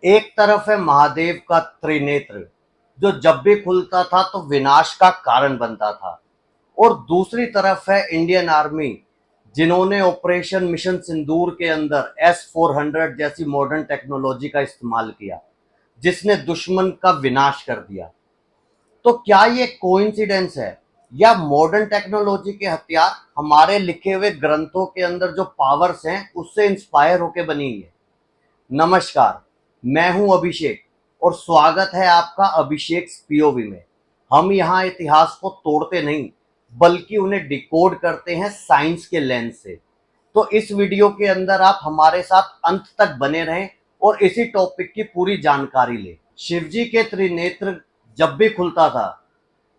एक तरफ है महादेव का त्रिनेत्र, जो जब भी खुलता था तो विनाश का कारण बनता था, और दूसरी तरफ है इंडियन आर्मी, जिन्होंने ऑपरेशन मिशन सिंदूर के अंदर S-400 जैसी मॉडर्न टेक्नोलॉजी का इस्तेमाल किया, जिसने दुश्मन का विनाश कर दिया। तो क्या ये कोइंसिडेंस है, या मॉडर्न टेक्नोलॉजी के हथियार हमारे लिखे हुए ग्रंथों के अंदर जो पावर्स हैं उससे इंस्पायर होकर बनी है? नमस्कार, मैं हूं अभिषेक और स्वागत है आपका अभिषेक पीओवी में। हम यहाँ इतिहास को तोड़ते नहीं, बल्कि उन्हें डिकोड करते हैं साइंस के लेंस से। तो इस वीडियो के अंदर आप हमारे साथ अंत तक बने रहें और इसी टॉपिक की पूरी जानकारी लें। शिवजी के त्रिनेत्र जब भी खुलता था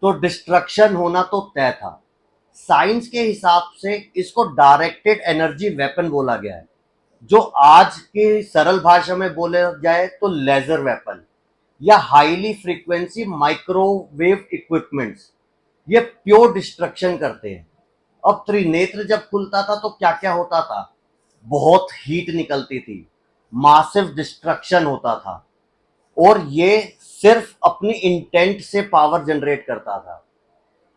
तो डिस्ट्रक्शन होना तो तय था। साइंस के हिसाब से इसको डायरेक्टेड एनर्जी वेपन बोला गया है, जो आज की सरल भाषा में बोले जाए तो लेजर वेपन या हाईली फ्रीक्वेंसी माइक्रोवेव इक्विपमेंट्स, ये प्योर डिस्ट्रक्शन करते हैं। अब त्रिनेत्र जब खुलता था तो क्या क्या होता था? बहुत हीट निकलती थी, मासिव डिस्ट्रक्शन होता था, और ये सिर्फ अपनी इंटेंट से पावर जनरेट करता था।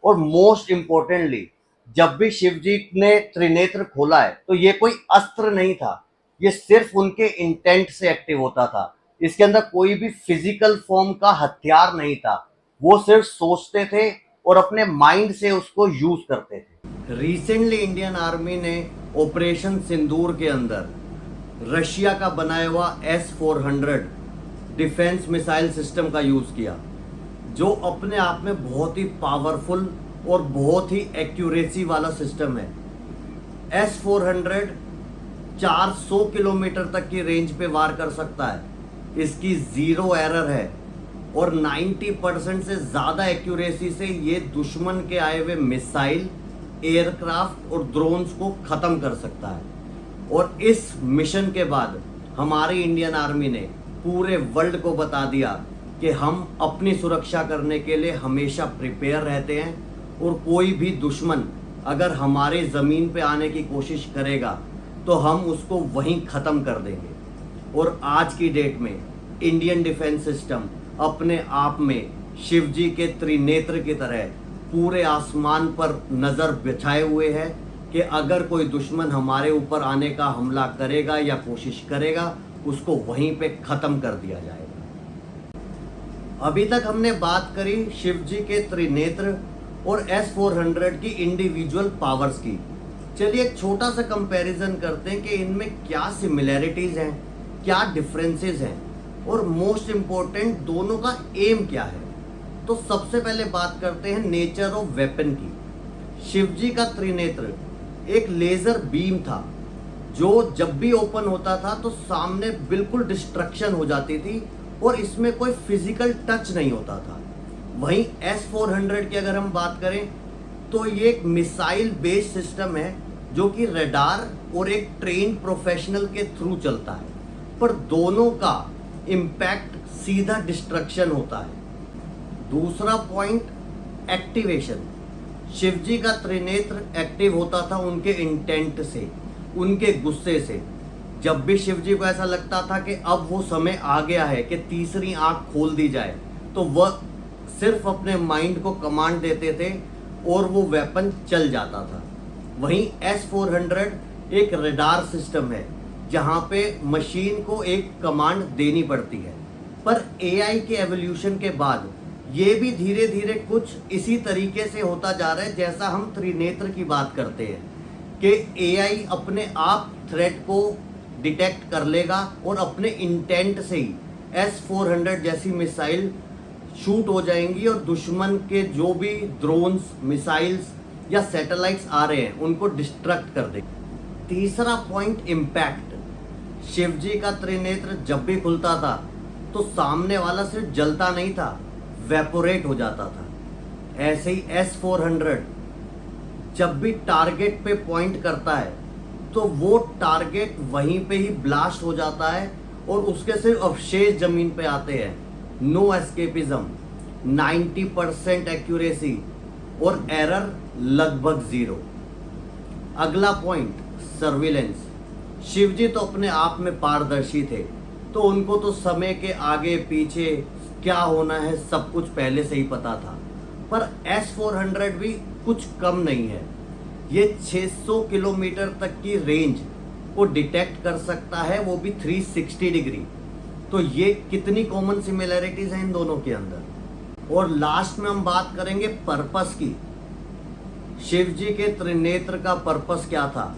और मोस्ट इंपॉर्टेंटली, जब भी शिव जी ने त्रिनेत्र खोला है तो ये कोई अस्त्र नहीं था, ये सिर्फ उनके इंटेंट से एक्टिव होता था। इसके अंदर कोई भी फिजिकल फॉर्म का हथियार नहीं था, वो सिर्फ सोचते थे और अपने माइंड से उसको यूज करते थे। रिसेंटली इंडियन आर्मी ने ऑपरेशन सिंदूर के अंदर रशिया का बनाया हुआ S-400 डिफेंस मिसाइल सिस्टम का यूज किया, जो अपने आप में बहुत ही पावरफुल और बहुत ही एक्यूरेसी वाला सिस्टम है। S-400 400 किलोमीटर तक की रेंज पे वार कर सकता है, इसकी जीरो एरर है, और 90% से ज़्यादा एक्यूरेसी से ये दुश्मन के आए हुए मिसाइल, एयरक्राफ्ट और ड्रोन्स को ख़त्म कर सकता है। और इस मिशन के बाद हमारी इंडियन आर्मी ने पूरे वर्ल्ड को बता दिया कि हम अपनी सुरक्षा करने के लिए हमेशा प्रिपेयर रहते हैं, और कोई भी दुश्मन अगर हमारे ज़मीन पे आने की कोशिश करेगा तो हम उसको वहीं ख़त्म कर देंगे। और आज की डेट में इंडियन डिफेंस सिस्टम अपने आप में शिव जी के त्रिनेत्र की तरह पूरे आसमान पर नज़र बिछाए हुए है कि अगर कोई दुश्मन हमारे ऊपर आने का हमला करेगा या कोशिश करेगा, उसको वहीं पे ख़त्म कर दिया जाएगा। अभी तक हमने बात करी शिव जी के त्रिनेत्र और S-400 की इंडिविजुअल पावर्स की। चलिए एक छोटा सा कंपैरिजन करते हैं कि इनमें क्या सिमिलैरिटीज़ हैं, क्या डिफरेंसेस हैं, और मोस्ट इम्पोर्टेंट दोनों का एम क्या है। तो सबसे पहले बात करते हैं नेचर ऑफ वेपन की। शिवजी का त्रिनेत्र एक लेज़र बीम था, जो जब भी ओपन होता था तो सामने बिल्कुल डिस्ट्रक्शन हो जाती थी, और इसमें कोई फिजिकल टच नहीं होता था। वहीं S-400 की अगर हम बात करें तो ये एक मिसाइल बेस्ड सिस्टम है, जो कि रडार और एक ट्रेन प्रोफेशनल के थ्रू चलता है, पर दोनों का इम्पैक्ट सीधा डिस्ट्रक्शन होता है। दूसरा पॉइंट, एक्टिवेशन। शिवजी का त्रिनेत्र एक्टिव होता था उनके इंटेंट से, उनके गुस्से से। जब भी शिवजी को ऐसा लगता था कि अब वो समय आ गया है कि तीसरी आंख खोल दी जाए, तो वह सिर्फ अपने माइंड को कमांड देते थे और वो वेपन चल जाता था। वहीं S-400 एक रडार सिस्टम है, जहाँ पे मशीन को एक कमांड देनी पड़ती है। पर AI के एवोल्यूशन के बाद ये भी धीरे धीरे कुछ इसी तरीके से होता जा रहा है जैसा हम त्रिनेत्र की बात करते हैं, कि AI अपने आप थ्रेट को डिटेक्ट कर लेगा और अपने इंटेंट से ही S-400 जैसी मिसाइल शूट हो जाएंगी और दुश्मन के जो भी ड्रोन्स, मिसाइल्स या सैटेलाइट्स आ रहे हैं उनको डिस्ट्रक्ट कर देंगे। तीसरा पॉइंट, इम्पैक्ट। शिवजी का त्रिनेत्र जब भी खुलता था तो सामने वाला सिर्फ जलता नहीं था, वेपोरेट हो जाता था। ऐसे ही S-400 जब भी टारगेट पे पॉइंट करता है तो वो टारगेट वहीं पे ही ब्लास्ट हो जाता है, और उसके सिर्फ अवशेष जमीन पे आते हैं। नो एस्केपिज्म, 90% एक्यूरेसी, और एरर लगभग 0। अगला पॉइंट, सर्विलेंस। शिवजी तो अपने आप में पारदर्शी थे, तो उनको तो समय के आगे पीछे क्या होना है सब कुछ पहले से ही पता था। पर S-400 भी कुछ कम नहीं है। ये 600 किलोमीटर तक की रेंज को डिटेक्ट कर सकता है, वो भी 360 डिग्री। तो ये कितनी कॉमन सिमिलैरिटीज हैं इन दोनों के अंदर। और लास्ट में हम बात करेंगे पर्पस की। शिव जी के त्रिनेत्र का पर्पस क्या था?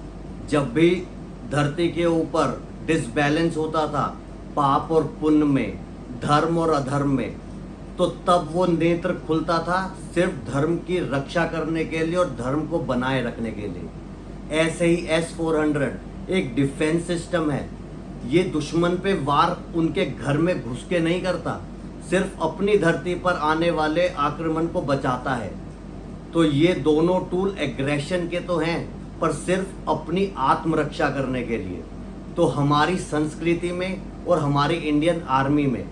जब भी धरती के ऊपर डिसबैलेंस होता था पाप और पुण्य में, धर्म और अधर्म में, तो तब वो नेत्र खुलता था सिर्फ धर्म की रक्षा करने के लिए और धर्म को बनाए रखने के लिए। ऐसे ही S-400 एक डिफेंस सिस्टम है। ये दुश्मन पे वार उनके घर में घुस के नहीं करता, सिर्फ अपनी धरती पर आने वाले आक्रमण को बचाता है। तो ये दोनों टूल एग्रेशन के तो हैं, पर सिर्फ अपनी आत्मरक्षा करने के लिए। तो हमारी संस्कृति में और हमारी इंडियन आर्मी में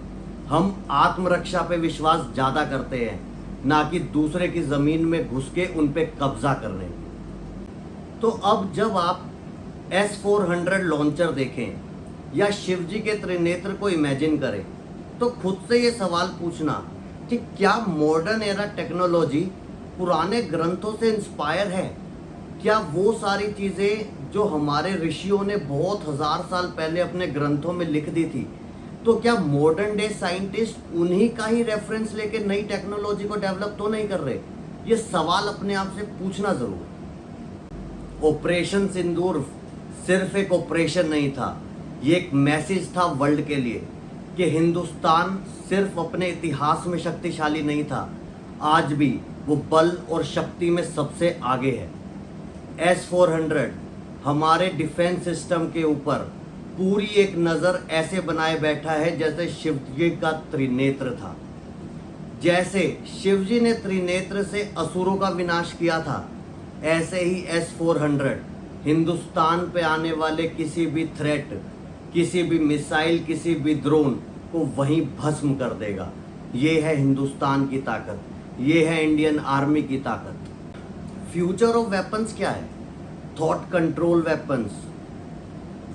हम आत्मरक्षा पे विश्वास ज़्यादा करते हैं, ना कि दूसरे की ज़मीन में घुस के उन पे कब्जा करने। तो अब जब आप S-400 लॉन्चर देखें या शिवजी के त्रिनेत्र को इमेजिन करें, तो खुद से ये सवाल पूछना कि क्या मॉडर्न एरा टेक्नोलॉजी पुराने ग्रंथों से इंस्पायर है? क्या वो सारी चीज़ें जो हमारे ऋषियों ने बहुत हजार साल पहले अपने ग्रंथों में लिख दी थी, तो क्या मॉडर्न डे साइंटिस्ट उन्हीं का ही रेफरेंस लेके नई टेक्नोलॉजी को डेवलप तो नहीं कर रहे? ये सवाल अपने आप से पूछना जरूर। ऑपरेशन सिंदूर सिर्फ एक ऑपरेशन नहीं था, ये एक मैसेज था वर्ल्ड के लिए कि हिंदुस्तान सिर्फ अपने इतिहास में शक्तिशाली नहीं था, आज भी वो बल और शक्ति में सबसे आगे है। S-400 हमारे डिफेंस सिस्टम के ऊपर पूरी एक नज़र ऐसे बनाए बैठा है जैसे शिवजी का त्रिनेत्र था। जैसे शिवजी ने त्रिनेत्र से असुरों का विनाश किया था, ऐसे ही S-400 हिंदुस्तान पे आने वाले किसी भी थ्रेट, किसी भी मिसाइल, किसी भी ड्रोन को वहीं भस्म कर देगा। ये है हिंदुस्तान की ताकत, ये है इंडियन आर्मी की ताकत। फ्यूचर ऑफ वेपन्स क्या है? Thought control weapons,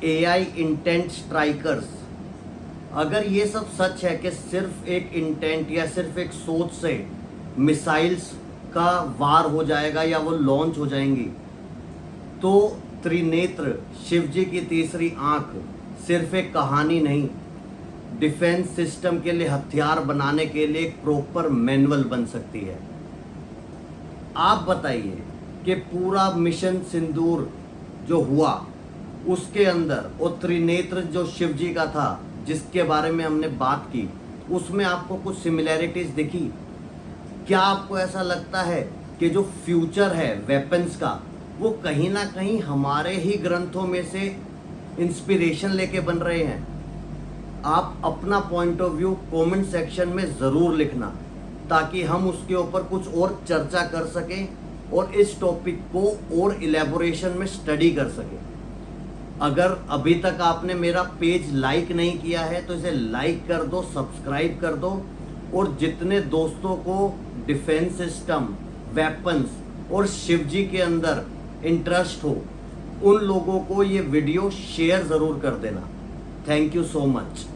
AI intent strikers. अगर ये सब सच है कि सिर्फ एक इंटेंट या सिर्फ एक सोच से मिसाइल्स का वार हो जाएगा या वो लॉन्च हो जाएंगी, तो त्रिनेत्र शिवजी की तीसरी आंख सिर्फ एक कहानी नहीं, डिफेंस सिस्टम के लिए हथियार बनाने के लिए एक प्रॉपर मैनुअल बन सकती है। आप बताइए कि पूरा मिशन सिंदूर जो हुआ उसके अंदर और त्रिनेत्र जो शिवजी का था जिसके बारे में हमने बात की, उसमें आपको कुछ सिमिलैरिटीज दिखी? क्या आपको ऐसा लगता है कि जो फ्यूचर है वेपन्स का वो कहीं ना कहीं हमारे ही ग्रंथों में से इंस्पिरेशन लेके बन रहे हैं? आप अपना point of view comment section में ज़रूर लिखना, ताकि हम उसके ऊपर कुछ और चर्चा कर सकें और इस टॉपिक को और इलेबोरेशन में स्टडी कर सकें। अगर अभी तक आपने मेरा पेज लाइक नहीं किया है तो इसे लाइक कर दो, सब्सक्राइब कर दो, और जितने दोस्तों को डिफेंस सिस्टम, वेपन्स और शिवजी के अंदर इंटरेस्ट हो उन लोगों को ये वीडियो शेयर ज़रूर कर देना। Thank you so much.